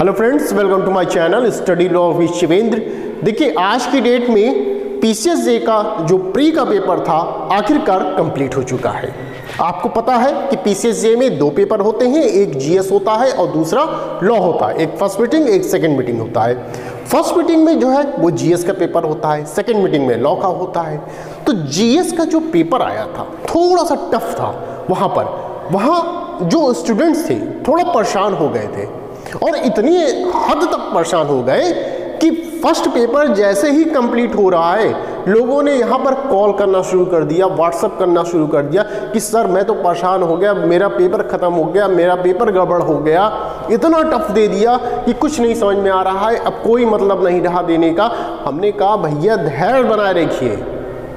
Hello friends, welcome to my channel study law with Shivendra. देखिए, आज की डेट में पीसीएसजे का जो प्री का पेपर था आखिरकार कंप्लीट हो चुका है। आपको पता है कि पीसीएसजे में दो पेपर होते हैं, एक जीएस होता है और दूसरा लॉ होता है। एक फर्स्ट मीटिंग, एक सेकंड मीटिंग होता है। फर्स्ट मीटिंग में जो है वो जीएस का पेपर होता है, सेकंड मीटिंग में लॉ का होता है। तो जीएस का जो पेपर आया था थोड़ा सा टफ था। वहाँ जो स्टूडेंट्स थे थोड़ा परेशान हो गए थे और इतनी हद तक परेशान हो गए कि फर्स्ट पेपर जैसे ही कंप्लीट हो रहा है लोगों ने यहाँ पर कॉल करना शुरू कर दिया, व्हाट्सअप करना शुरू कर दिया कि सर मैं तो परेशान हो गया, मेरा पेपर ख़त्म हो गया, मेरा पेपर गड़बड़ हो गया। इतना टफ दे दिया कि कुछ नहीं समझ में आ रहा है, अब कोई मतलब नहीं रहा देने का। हमने कहा भैया धैर्य बनाए रखिए,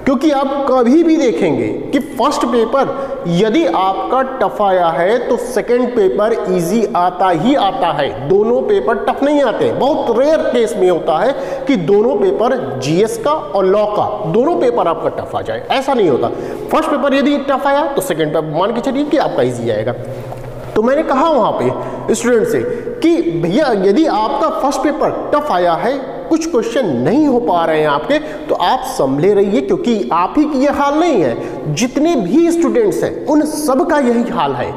क्योंकि आप कभी भी देखेंगे कि फर्स्ट पेपर यदि आपका टफ आया है तो सेकंड पेपर इजी आता ही आता है। दोनों पेपर टफ नहीं आते। बहुत रेयर केस में होता है कि दोनों पेपर जीएस का और लॉ का दोनों पेपर आपका टफ आ जाए, ऐसा नहीं होता। फर्स्ट पेपर यदि टफ आया तो सेकंड पेपर मान के चलिए कि आपका इजी आएगा। तो मैंने कहा वहाँ पे स्टूडेंट से कि भैया यदि आपका फर्स्ट पेपर टफ आया है, कुछ क्वेश्चन नहीं हो पा रहे हैं आपके, तो आप संभले रहिए, क्योंकि आप ही की यह हाल नहीं है, जितने भी स्टूडेंट्स हैं उन सब का यही हाल है।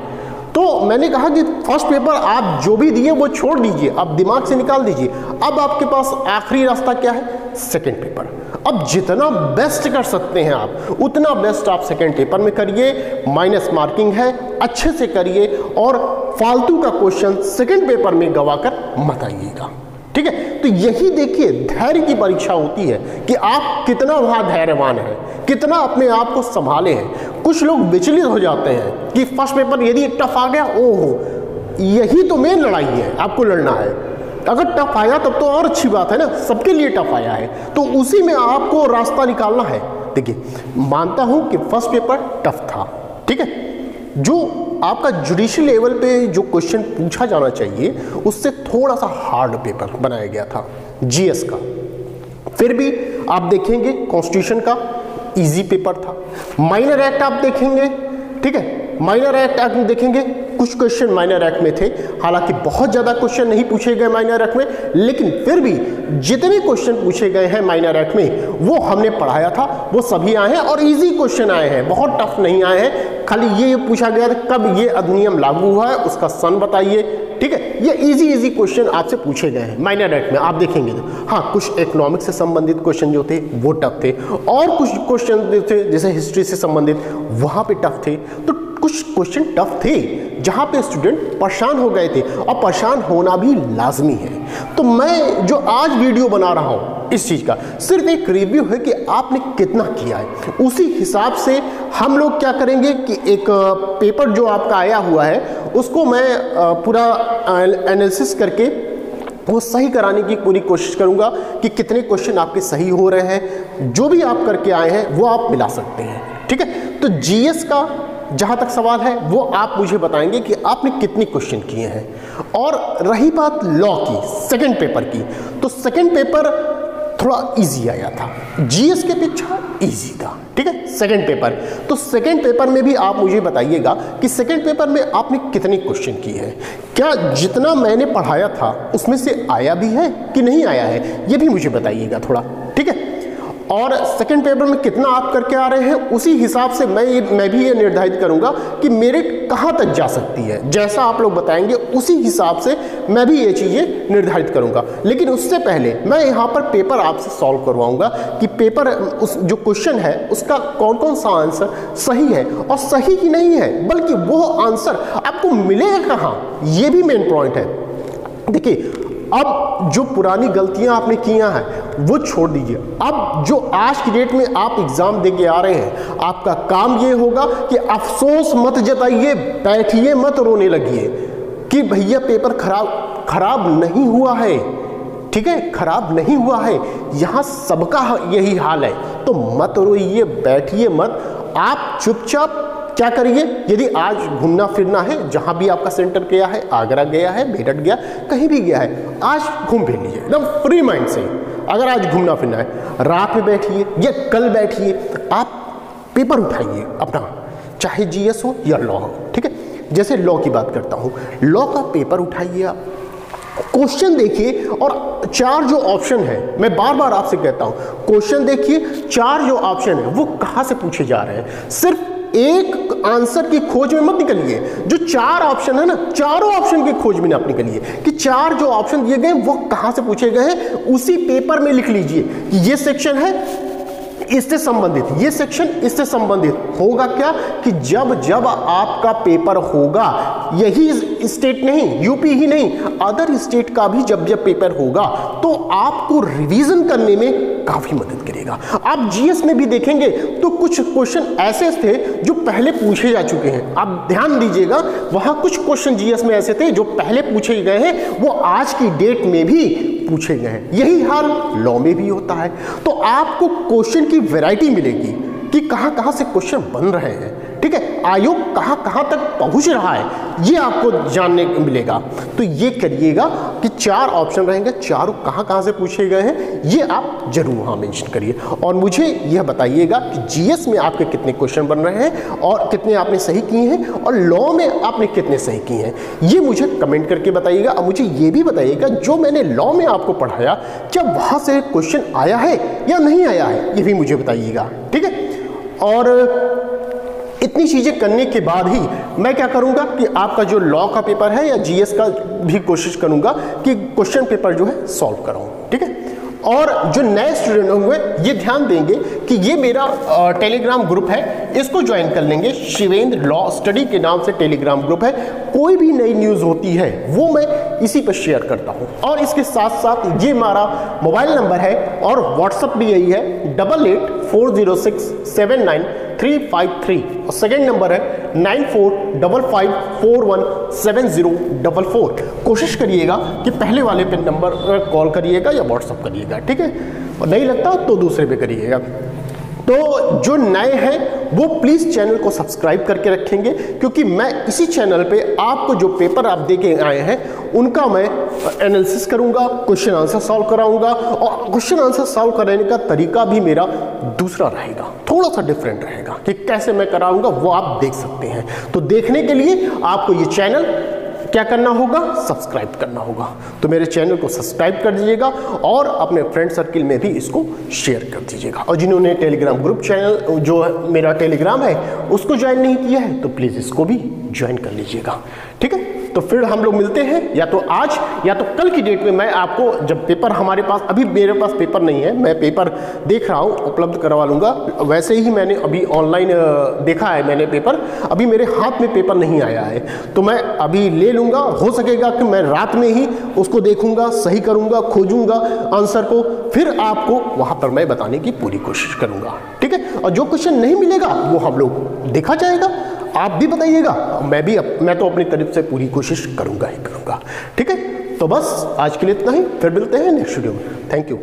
तो मैंने कहा कि फर्स्ट पेपर आप जो भी दिए वो छोड़ दीजिए, आप दिमाग से निकाल दीजिए। अब आपके पास आखिरी रास्ता क्या है? Second paper. अब जितना बेस्ट कर सकते हैं आप उतना बेस्ट आप सेकंड पेपर में करिए। माइनस मार्किंग है, अच्छे से करिए और फालतू का क्वेश्चन सेकंड पेपर में गवाकर मत आइएगा, ठीक है। तो यही देखिए धैर्य की परीक्षा होती है कि आप कितना वहां धैर्यवान हैं, कितना अपने आप को संभाले हैं। कुछ लोग विचलित हो जाते हैं कि फर्स्ट पेपर यदि टफ आ गया, ओहो यही तो मेन लड़ाई है, आपको लड़ना है। अगर टफ आया तब तो और अच्छी बात है ना, सबके लिए टफ आया है तो उसी में आपको रास्ता निकालना है। देखिए, मानता हूं कि फर्स्ट पेपर टफ था, ठीक है। जो आपका जुडिशियल लेवल पे जो क्वेश्चन पूछा जाना चाहिए उससे थोड़ा सा हार्ड पेपर बनाया गया था जीएस का। फिर भी आप देखेंगे कॉन्स्टिट्यूशन का इजी पेपर था। माइनर एक्ट आप देखेंगे, ठीक है, माइनर एक्ट आप देखेंगे, कुछ क्वेश्चन माइनर एक्ट में थे। हालांकि बहुत ज़्यादा क्वेश्चन नहीं पूछे गए माइनर एक्ट में, लेकिन फिर भी जितने क्वेश्चन पूछे गए हैं माइनर एक्ट में वो हमने पढ़ाया था, वो सभी आए हैं और इजी क्वेश्चन आए हैं, बहुत टफ नहीं आए हैं। खाली ये पूछा गया था कब ये अधिनियम लागू हुआ है, उसका सन बताइए, ठीक है। ये इजी क्वेश्चन आपसे पूछे गए हैं माइनर एक्ट में, आप देखेंगे तो। हाँ, कुछ इकोनॉमिक्स से संबंधित क्वेश्चन जो थे वो टफ थे और कुछ क्वेश्चन थे जैसे हिस्ट्री से संबंधित वहाँ पे टफ थे। तो कुछ क्वेश्चन टफ थे जहाँ पे स्टूडेंट परेशान हो गए थे और परेशान होना भी लाजमी है। तो मैं जो आज वीडियो बना रहा हूँ इस चीज़ का सिर्फ एक रिव्यू है कि आपने कितना किया है। उसी हिसाब से हम लोग क्या करेंगे कि एक पेपर जो आपका आया हुआ है उसको मैं पूरा एनालिसिस करके वो सही कराने की पूरी कोशिश करूंगा कि कितने क्वेश्चन आपके सही हो रहे हैं। जो भी आप करके आए हैं वो आप मिला सकते हैं, ठीक है। तो जीएस का जहाँ तक सवाल है वो आप मुझे बताएंगे कि आपने कितने क्वेश्चन किए हैं। और रही बात लॉ की, सेकंड पेपर की, तो सेकंड पेपर थोड़ा इजी आया था, जीएस के अपेक्षा इजी था, ठीक है, सेकंड पेपर। तो सेकंड पेपर में भी आप मुझे बताइएगा कि सेकंड पेपर में आपने कितने क्वेश्चन किए हैं, क्या जितना मैंने पढ़ाया था उसमें से आया भी है कि नहीं आया है, ये भी मुझे बताइएगा थोड़ा, ठीक है। और सेकंड पेपर में कितना आप करके आ रहे हैं उसी हिसाब से मैं भी ये निर्धारित करूंगा कि मेरिट कहाँ तक जा सकती है। जैसा आप लोग बताएंगे उसी हिसाब से मैं भी ये चीज़ें निर्धारित करूंगा। लेकिन उससे पहले मैं यहाँ पर पेपर आपसे सॉल्व करवाऊंगा कि पेपर उस जो क्वेश्चन है उसका कौन कौन सा आंसर सही है और सही ही नहीं है, बल्कि वो आंसर आपको मिलेगा कहाँ, ये भी मेन पॉइंट है। देखिए, अब जो पुरानी गलतियां आपने किया हैं वो छोड़ दीजिए। अब जो आज की डेट में आप एग्जाम देके आ रहे हैं, आपका काम ये होगा कि अफसोस मत जताइए, बैठिए मत रोने लगिए कि भैया पेपर खराब नहीं हुआ है, ठीक है, खराब नहीं हुआ है। यहाँ सबका यही हाल है, तो मत रोइए, बैठिए मत। आप चुपचाप क्या करिए, यदि आज घूमना फिरना है, जहां भी आपका सेंटर गया है, आगरा गया है, मेरठ गया, कहीं भी गया है, आज घूम फिर लीजिए एकदम फ्री माइंड से। अगर आज घूमना फिरना है, रात में बैठिए या कल बैठिए, आप पेपर उठाइए अपना, चाहे जीएस हो या लॉ हो, ठीक है। जैसे लॉ की बात करता हूँ, लॉ का पेपर उठाइए आप क्वेश्चन देखिए और 4 जो ऑप्शन है, मैं बार बार आपसे कहता हूं, क्वेश्चन देखिए 4 जो ऑप्शन है वो कहां से पूछे जा रहे हैं। सिर्फ एक आंसर की खोज में मत निकलिए, जो 4 ऑप्शन है ना, चारों ऑप्शन की खोज में आप निकलिए कि 4 जो ऑप्शन दिए गए वो कहां से पूछे गए हैं, उसी पेपर में लिख लीजिए कि ये सेक्शन है इससे संबंधित, ये सेक्शन इससे संबंधित। होगा क्या कि जब जब आपका पेपर होगा, यही स्टेट नहीं, यूपी ही नहीं, अदर स्टेट का भी जब जब पेपर होगा तो आपको रिवीजन करने में काफी मदद करेगा। आप जीएस में भी देखेंगे तो कुछ क्वेश्चन ऐसे थे जो पहले पूछे जा चुके हैं, आप ध्यान दीजिएगा, वहां कुछ क्वेश्चन जीएस में ऐसे थे जो पहले पूछे गए हैं, वो आज की डेट में भी पूछे गए हैं। यही हाल लॉ में भी होता है। तो आपको क्वेश्चन की वैरायटी मिलेगी कि कहां कहां से क्वेश्चन बन रहे हैं, ठीक है, आयोग कहां कहां तक पहुंच रहा है, ये आपको जानने को मिलेगा। तो ये करिएगा कि 4 ऑप्शन रहेंगे, चारों कहां कहां से पूछे गए हैं, ये आप जरूर वहां मेंशन करिए और मुझे यह बताइएगा कि जीएस में आपके कितने क्वेश्चन बन रहे हैं और कितने आपने सही किए हैं और लॉ में आपने कितने सही किए हैं, ये मुझे कमेंट करके बताइएगा। और मुझे ये भी बताइएगा जो मैंने लॉ में आपको पढ़ाया क्या वहां से क्वेश्चन आया है या नहीं आया है, ये भी मुझे बताइएगा, ठीक है। और इतनी चीजें करने के बाद ही मैं क्या करूंगा कि आपका जो लॉ का पेपर है या जीएस का भी कोशिश करूंगा कि क्वेश्चन पेपर जो है सॉल्व कराऊं, ठीक है। और जो नए स्टूडेंट होंगे ये ध्यान देंगे कि ये मेरा टेलीग्राम ग्रुप है, इसको ज्वाइन कर लेंगे। शिवेंद्र लॉ स्टडी के नाम से टेलीग्राम ग्रुप है, कोई भी नई न्यूज़ होती है वो मैं इसी पर शेयर करता हूँ। और इसके साथ साथ ये हमारा मोबाइल नंबर है और व्हाट्सअप भी यही है 8840679353 और सेकेंड नंबर है 9455417044। कोशिश करिएगा कि पहले वाले पे नंबर कॉल करिएगा या व्हाट्सअप करिएगा, ठीक है, और नहीं लगता तो दूसरे पे करिएगा। तो जो नए हैं वो प्लीज़ चैनल को सब्सक्राइब करके रखेंगे, क्योंकि मैं इसी चैनल पे आपको जो पेपर आप दे के आए हैं उनका मैं एनालिसिस करूंगा, क्वेश्चन आंसर सॉल्व कराऊंगा और क्वेश्चन आंसर सॉल्व कराने का तरीका भी मेरा दूसरा रहेगा, थोड़ा सा डिफरेंट रहेगा कि कैसे मैं कराऊंगा वो आप देख सकते हैं। तो देखने के लिए आपको ये चैनल क्या करना होगा, सब्सक्राइब करना होगा। तो मेरे चैनल को सब्सक्राइब कर दीजिएगा और अपने फ्रेंड सर्किल में भी इसको शेयर कर दीजिएगा। और जिन्होंने टेलीग्राम ग्रुप चैनल जो मेरा टेलीग्राम है उसको ज्वाइन नहीं किया है तो प्लीज़ इसको भी ज्वाइन कर लीजिएगा, ठीक है। तो फिर हम लोग मिलते हैं या तो आज या तो कल की डेट में। मैं आपको जब पेपर हमारे पास, अभी मेरे पास पेपर नहीं है, मैं पेपर देख रहा हूँ, उपलब्ध करवा लूँगा। वैसे ही मैंने अभी ऑनलाइन देखा है मैंने पेपर, अभी मेरे हाथ में पेपर नहीं आया है तो मैं अभी ले लूँगा। हो सकेगा कि मैं रात में ही उसको देखूँगा, सही करूँगा, खोजूँगा आंसर को, फिर आपको वहाँ पर मैं बताने की पूरी कोशिश करूँगा, ठीक है। और जो क्वेश्चन नहीं मिलेगा वो हम लोग देखा जाएगा, आप भी बताइएगा, मैं तो अपनी तरफ से पूरी कोशिश करूंगा ही करूंगा, ठीक है। तो बस आज के लिए इतना ही, फिर मिलते हैं नेक्स्ट वीडियो में। Thank you.